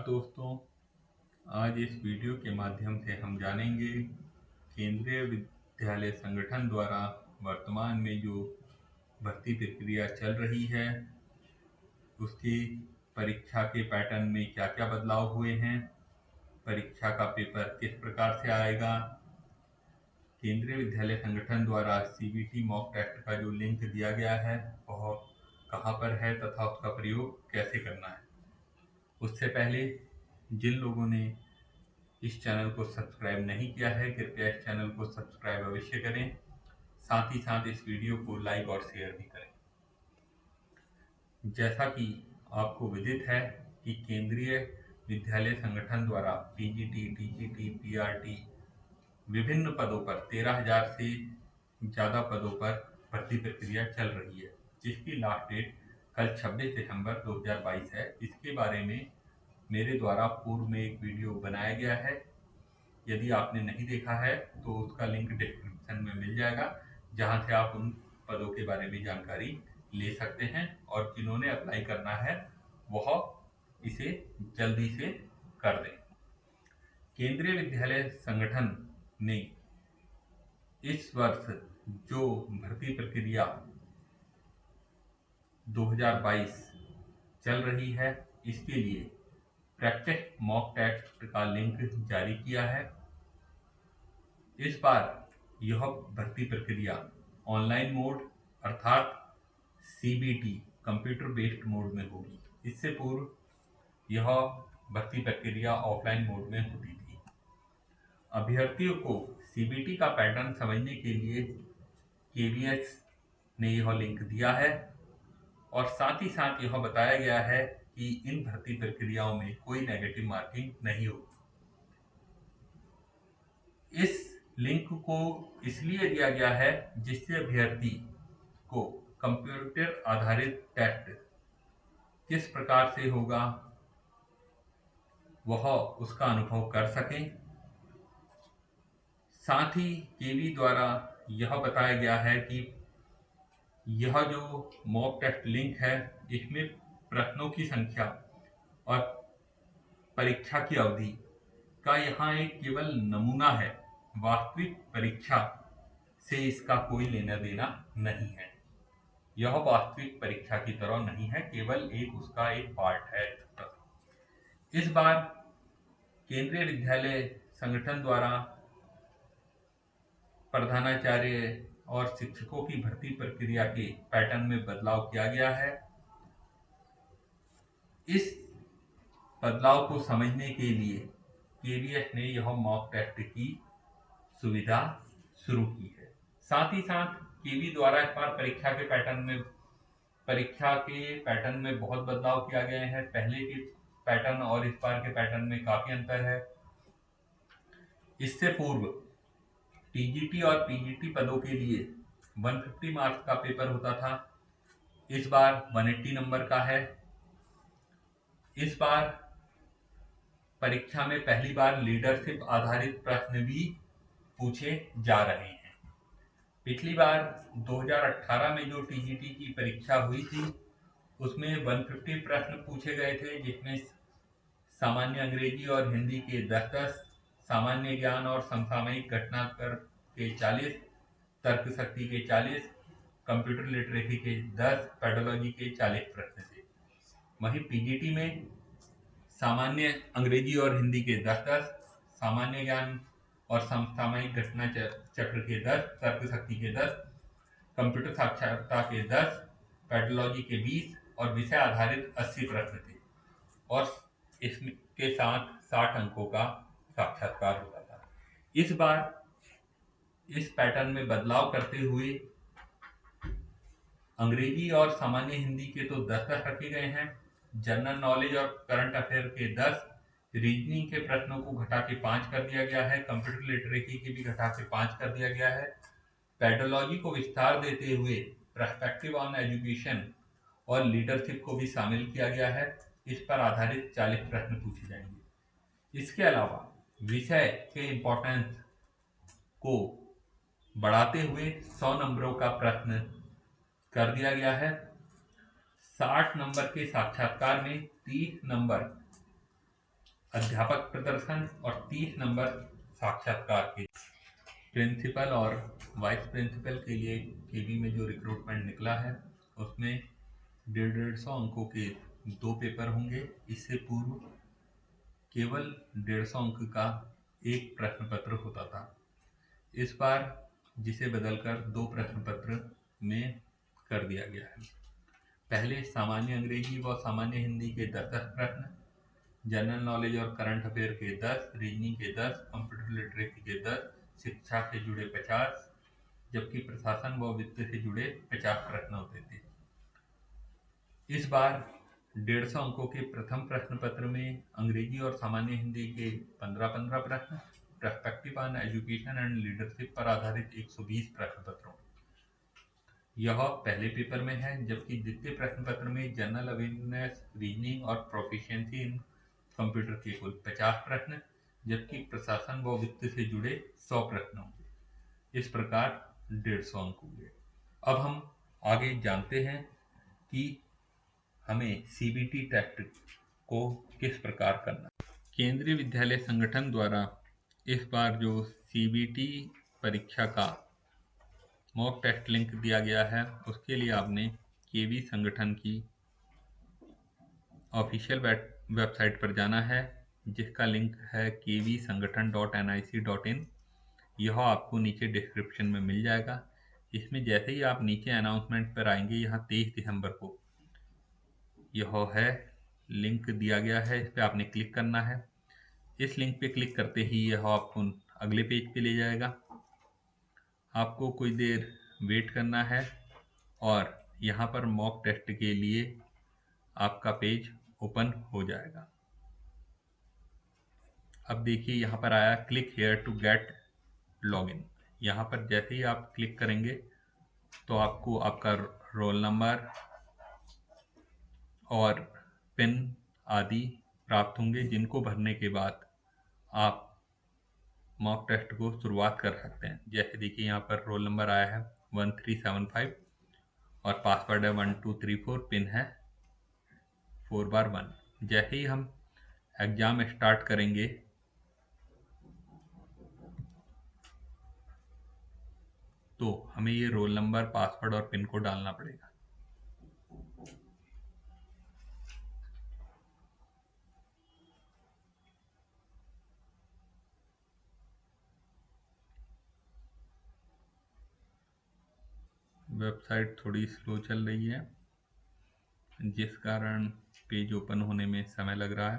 दोस्तों, आज इस वीडियो के माध्यम से हम जानेंगे केंद्रीय विद्यालय संगठन द्वारा वर्तमान में जो भर्ती प्रक्रिया चल रही है उसकी परीक्षा के पैटर्न में क्या क्या बदलाव हुए हैं, परीक्षा का पेपर किस प्रकार से आएगा, केंद्रीय विद्यालय संगठन द्वारा सीबीटी मॉक टेस्ट का जो लिंक दिया गया है वह कहाँ पर है तथा उसका प्रयोग कैसे करना है। उससे पहले जिन लोगों ने इस चैनल को सब्सक्राइब नहीं किया है कृपया इस चैनल को सब्सक्राइब अवश्य करें, साथ ही साथ इस वीडियो को लाइक और शेयर भी करें। जैसा कि आपको विदित है कि केंद्रीय विद्यालय संगठन द्वारा पीजीटी, टीजीटी, पीआरटी विभिन्न पदों पर 13,000 से ज़्यादा पदों पर भर्ती प्रक्रिया चल रही है, जिसकी लास्ट डेट कल 26 दिसंबर 2022 है। इसके बारे में मेरे द्वारा पूर्व में एक वीडियो बनाया गया है। यदि आपने नहीं देखा है तो उसका लिंक डिस्क्रिप्शन में मिल जाएगा, जहां से आप उन पदों के बारे में जानकारी ले सकते हैं और जिन्होंने अप्लाई करना है वह इसे जल्दी से कर दें। केंद्रीय विद्यालय संगठन ने इस वर्ष जो भर्ती प्रक्रिया 2022 चल रही है इसके लिए प्रैक्टिस मॉक टेस्ट का लिंक जारी किया है। इस बार यह भर्ती प्रक्रिया ऑनलाइन मोड अर्थात सीबीटी कंप्यूटर बेस्ड मोड में होगी। इससे पूर्व यह भर्ती प्रक्रिया ऑफलाइन मोड में होती थी। अभ्यर्थियों को सीबीटी का पैटर्न समझने के लिए केवीएस ने यह लिंक दिया है और साथ ही साथ यह बताया गया है कि इन भर्ती प्रक्रियाओं में कोई नेगेटिव मार्किंग नहीं होगी। इस लिंक को इसलिए दिया गया है जिससे अभ्यर्थी को कंप्यूटर आधारित टेस्ट किस प्रकार से होगा वह उसका अनुभव कर सकें। साथ ही केवी द्वारा यह बताया गया है कि यह जो मॉक टेस्ट लिंक है इसमें प्रश्नों की संख्या और परीक्षा की अवधि का यहाँ एक केवल नमूना है, वास्तविक परीक्षा से इसका कोई लेना देना नहीं है। यह वास्तविक परीक्षा की तरह नहीं है, केवल उसका एक पार्ट है। इस बार केंद्रीय विद्यालय संगठन द्वारा प्रधानाचार्य और शिक्षकों की भर्ती प्रक्रिया के पैटर्न में बदलाव किया गया है। इस बदलाव को समझने के लिए केवीएस ने यह मॉक टेस्ट की सुविधा शुरू की है। साथ ही साथ केवी द्वारा इस बार परीक्षा के पैटर्न में बहुत बदलाव किया गया है। पहले के पैटर्न और इस बार के पैटर्न में काफी अंतर है। इससे पूर्व टीजीटी और पीजीटी पदों के लिए 150 मार्क्स का पेपर होता था, इस बार 180 नंबर का है। इस बार परीक्षा में पहली बार लीडरशिप आधारित प्रश्न भी पूछे जा रहे हैं। पिछली बार 2018 में जो टीजीटी की परीक्षा हुई थी उसमें 150 प्रश्न पूछे गए थे, जिसमें सामान्य अंग्रेजी और हिंदी के 10-10, सामान्य ज्ञान और समसामयिक घटनाक्रम के 40, तर्क शक्ति के 40, कंप्यूटर लिटरेसी के 10, पेडोलॉजी के 40 प्रश्न थे। वहीं पीजीटी में सामान्य अंग्रेजी और हिंदी के 10-10, सामान्य ज्ञान और समसामयिक घटना चक्र के 10, तर्क शक्ति के 10, कंप्यूटर साक्षरता के 10, पेडोलॉजी के 20 और विषय आधारित 80 प्रश्न थे और इसके साथ 60 अंकों का साक्षात्कार होता था। इस बार इस पैटर्न में बदलाव करते हुए अंग्रेजी और सामान्य हिंदी के तो 10-10 रखे गए हैं, जनरल नॉलेज और करंट अफेयर के 10, रीजनिंग के प्रश्नों को घटा के 5 कर दिया गया है, कंप्यूटर लिटरेसी के भी घटा के 5 कर दिया गया है। पेडोलॉजी को विस्तार देते हुए पर्सपेक्टिव ऑन एजुकेशन और लीडरशिप को भी शामिल किया गया है। इस पर आधारित 40 प्रश्न पूछे जाएंगे। इसके अलावा विषय के इम्पोर्टेंस को बढ़ाते हुए 100 नंबरों का प्रश्न कर दिया गया है। 60 नंबर के साक्षात्कार में 30 नंबर अध्यापक प्रदर्शन और 30 नंबर साक्षात्कार के। प्रिंसिपल और वाइस प्रिंसिपल के लिए केवी में जो रिक्रूटमेंट निकला है उसमें 150 अंकों के 2 पेपर होंगे। इससे पूर्व केवल 150 अंक का एक प्रश्न पत्र होता था। इस बार जिसे बदलकर 2 प्रश्न पत्र में कर दिया गया है। पहले सामान्य अंग्रेजी व सामान्य हिंदी के 10 प्रश्न, जनरल नॉलेज और करंट अफेयर के 10, रीजनिंग के 10, कंप्यूटर लिटरेसी के 10, शिक्षा से जुड़े 50, जबकि प्रशासन व वित्त से जुड़े 50 प्रश्न होते थे। इस बार 150 अंकों के प्रथम प्रश्न पत्र में अंग्रेजी और सामान्य हिंदी के 15-15 प्रश्न, perspective on education and leadership पर आधारित 120 प्रश्न पत्रों। यह पहले पेपर में है, जबकि द्वितीय प्रश्न पत्र में जनरल अवेयरनेस, रीजनिंग और प्रोफिशिएंसी इन कंप्यूटर के कुल 50 प्रश्न, जबकि प्रशासन व वित्त से जुड़े 100 प्रश्न होंगे। इस प्रकार 150 अंक होंगे। अब हम आगे जानते हैं कि हमें सीबीटी टेस्ट को किस प्रकार करना। केंद्रीय विद्यालय संगठन द्वारा इस बार जो सीबीटी परीक्षा का मॉक टेस्ट लिंक दिया गया है, उसके लिए आपने केवी संगठन की ऑफिशियल वेबसाइट पर जाना है, जिसका लिंक है kvsangathan.nic.in। यह आपको नीचे डिस्क्रिप्शन में मिल जाएगा। इसमें जैसे ही आप नीचे अनाउंसमेंट पर आएंगे, यहाँ 23 दिसंबर को यह है लिंक दिया गया है, इस पर आपने क्लिक करना है। इस लिंक पे क्लिक करते ही यह आपको अगले पेज पे ले जाएगा। आपको कुछ देर वेट करना है और यहाँ पर मॉक टेस्ट के लिए आपका पेज ओपन हो जाएगा। अब देखिए यहाँ पर आया click here to get login. यहाँ पर जैसे ही आप क्लिक करेंगे तो आपको आपका रोल नंबर और पिन आदि प्राप्त होंगे, जिनको भरने के बाद आप मॉक टेस्ट को शुरुआत कर सकते हैं। जैसे देखिए यहाँ पर रोल नंबर आया है 1375 और पासवर्ड है 1234, पिन है 4/1। जैसे ही हम एग्ज़ाम स्टार्ट करेंगे तो हमें ये रोल नंबर, पासवर्ड और पिन को डालना पड़ेगा। वेबसाइट थोड़ी स्लो चल रही है, जिस कारण पेज ओपन होने में समय लग रहा है।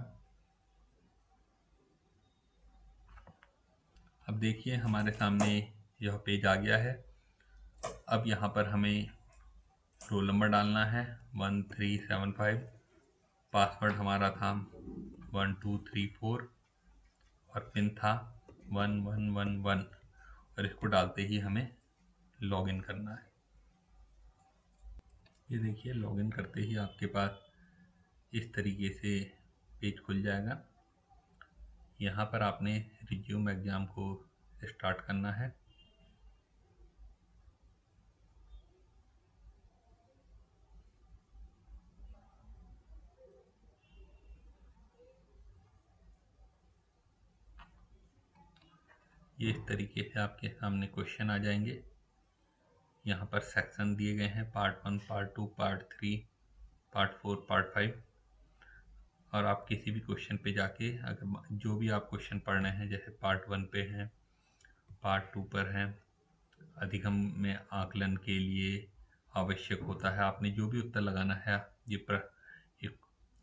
अब देखिए हमारे सामने यह पेज आ गया है। अब यहाँ पर हमें रोल नंबर डालना है 1375, पासवर्ड हमारा था 1234 और पिन था 1111 और इसको डालते ही हमें लॉगिन करना है। ये देखिए लॉगिन करते ही आपके पास इस तरीके से पेज खुल जाएगा। यहाँ पर आपने रिज्यूम एग्ज़ाम को स्टार्ट करना है। ये इस तरीके से आपके सामने क्वेश्चन आ जाएंगे। यहाँ पर सेक्शन दिए गए हैं, part 1, part 2, part 3, part 4, part 5। और आप किसी भी क्वेश्चन पे जाके अगर जो भी आप क्वेश्चन पढ़ रहे हैं, जैसे पार्ट 1 पे हैं, पार्ट 2 पर हैं, अधिगम में आकलन के लिए आवश्यक होता है, आपने जो भी उत्तर लगाना है। ये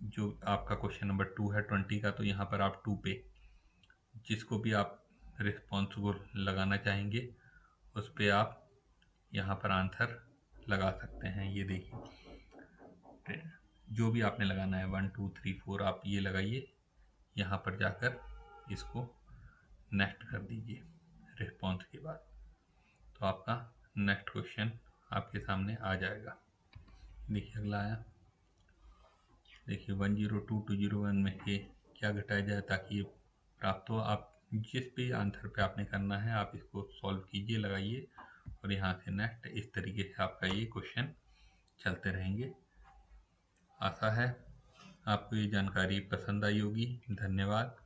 जो आपका क्वेश्चन नंबर 2 है 20 का, तो यहाँ पर आप 2 पे जिसको भी आप रिस्पॉन्स को लगाना चाहेंगे उस पर आप यहाँ पर आंसर लगा सकते हैं। ये देखिए जो भी आपने लगाना है 1 2 3 4 आप ये लगाइए। यहाँ पर जाकर इसको नेक्स्ट कर दीजिए रिस्पॉन्स के बाद, तो आपका नेक्स्ट क्वेश्चन आपके सामने आ जाएगा। देखिए अगला आया, देखिए 102-201 में से क्या घटाया जाए ताकि ये प्राप्त हो। आप जिस भी आंसर पे आपने करना है आप इसको सॉल्व कीजिए, लगाइए और यहाँ से नेक्स्ट। इस तरीके से आपका ये क्वेश्चन चलते रहेंगे। आशा है आपको ये जानकारी पसंद आई होगी। धन्यवाद।